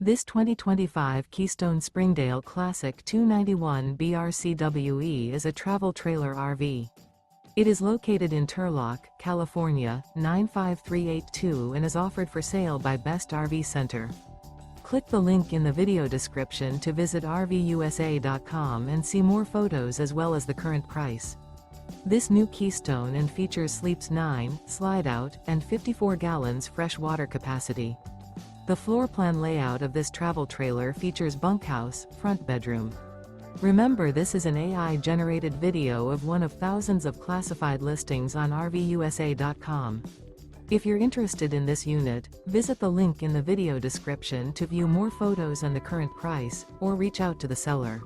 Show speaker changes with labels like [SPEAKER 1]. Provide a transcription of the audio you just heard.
[SPEAKER 1] This 2025 Keystone Springdale Classic 291 BRCWE is a travel trailer RV. It is located in Turlock, California, 95382 and is offered for sale by Best RV Center. Click the link in the video description to visit RVUSA.com and see more photos as well as the current price. This new Keystone and features sleeps 9, Slideout, and 54 gallons fresh water capacity. The floor plan layout of this travel trailer features bunkhouse, front bedroom. Remember, this is an AI-generated video of one of thousands of classified listings on RVUSA.com. If you're interested in this unit, visit the link in the video description to view more photos and the current price, or reach out to the seller.